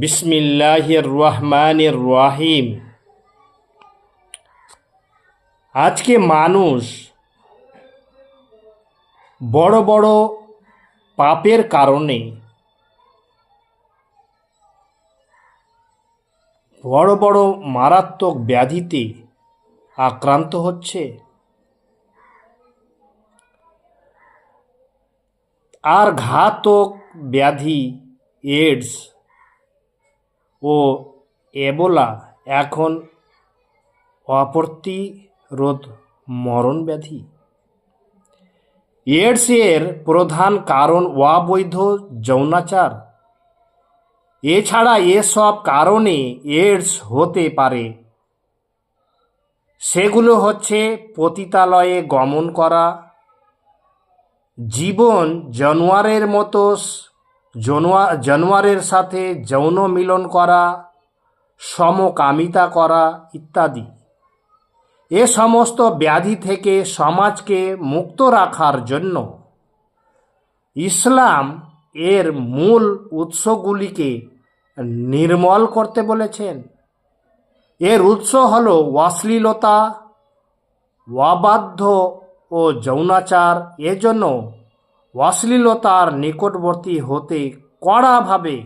বিসমিল্লাহির রহমানির রহিম। আজকে মানুষ বড় বড় পাপের কারণে বড় বড় মারাত্মক ব্যাধিতে আক্রান্ত হচ্ছে। আর ঘাতক ব্যাধি এইডস ও এবোলা এখন অপ্রতিরোধ মরণ ব্যাধি। এইডসের প্রধান কারণ অবৈধ যৌনাচার। এছাড়া এসব কারণে এইডস হতে পারে। সেগুলো হচ্ছে পতিতালয়ে গমন করা, জীবন জানোয়ারের মতো জানোয়ারের সাথে যৌন মিলন করা, সমকামিতা করা ইত্যাদি। এ সমস্ত ব্যাধি থেকে সমাজকে মুক্ত রাখার জন্য ইসলাম এর মূল উৎসগুলিকে নির্মূল করতে বলেছেন। এর উৎস হল অশ্লীলতা, অবাধ্য ও যৌনাচার। এজন্য অশ্লীলতার নিকটবর্তী হতে কড়াভাবে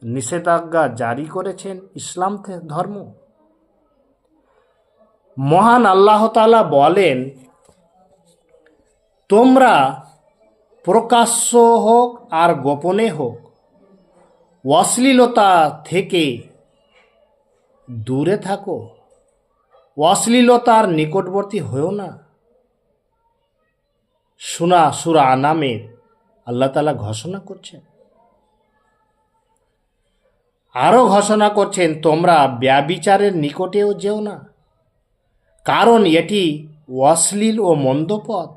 নিষেধাজ্ঞা জারি করেছেন ইসলাম ধর্ম। মহান আল্লাহ তাআলা বলেন, তোমরা প্রকাশ্য হোক আর গোপনে হোক অশ্লীলতা থেকে দূরে থাকো, অশ্লীলতার নিকটবর্তী হয়েও না। সূরা আনামের আল্লাহ তাআলা ঘোষণা করছেন। আরও ঘোষণা করছেন, তোমরা ব্যভিচারের নিকটেও যেও না, কারণ এটি অশ্লীল ও মন্দ পথ।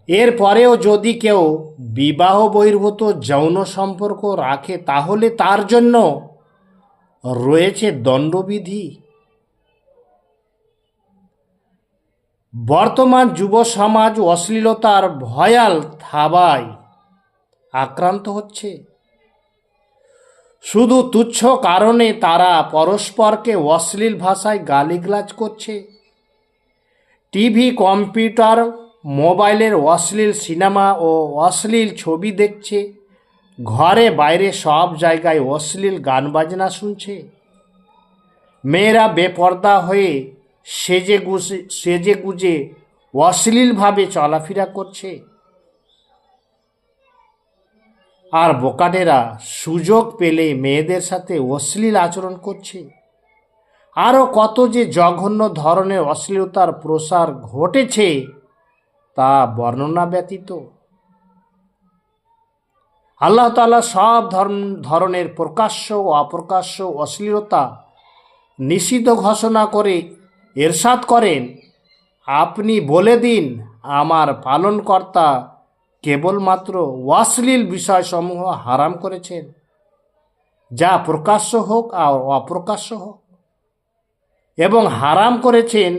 এরপরেও যদি কেউ বিবাহ বহির্ভূত যৌন সম্পর্ক রাখে তাহলে তার জন্য রয়েছে দণ্ডবিধি। বর্তমান যুব সমাজ অশ্লীলতার ভয়াল থাবায় আক্রান্ত হচ্ছে। শুধু তুচ্ছ কারণে তারা পরস্পরকে অশ্লীল ভাষায় গালিগালাজ করছে। টিভি, কম্পিউটার, মোবাইলের অশ্লীল সিনেমা ও অশ্লীল ছবি দেখছে। ঘরে বাইরে সব জায়গায় অশ্লীল গান বাজনা শুনছে। মেয়েরা বেপর্দা হয়ে সেজে গুজে অশ্লীলভাবে চলাফেরা করছে। আর বোকাটেরা সুযোগ পেলে মেয়েদের সাথে অশ্লীল আচরণ করছে। আরও কত যে জঘন্য ধরনের অশ্লীলতার প্রসার ঘটেছে তা বর্ণনা ব্যতীত। আল্লাহ তাআলা সব ধরনের প্রকাশ্য ও অপ্রকাশ্য অশ্লীলতা নিষিদ্ধ ঘোষণা করে ইরশাদ করেন, আপনি বলে দিন, আমার পালনকর্তা কেবলমাত্র অশ্লীল বিষয়সমূহ হারাম করেছেন, যা প্রকাশ্য হোক আর অপ্রকাশ্য হোক, এবং হারাম করেছেন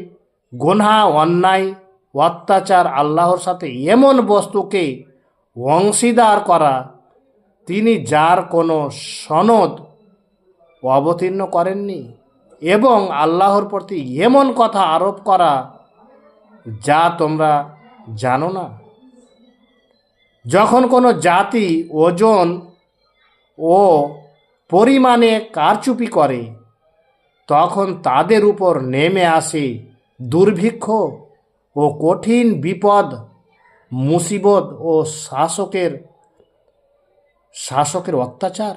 গুনাহ, অন্যায়, অত্যাচার, আল্লাহর সাথে এমন বস্তুকে অংশীদার করা তিনি যার কোনো সনদ অবতীর্ণ করেননি, এবং আল্লাহর প্রতি এমন কথা আরোপ করা যা তোমরা জানো না। যখন কোনো জাতি ওজন ও পরিমাণে কারচুপি করে তখন তাদের উপর নেমে আসে দুর্ভিক্ষ ও কঠিন বিপদ, মুসিবত ও শাসকের অত্যাচার।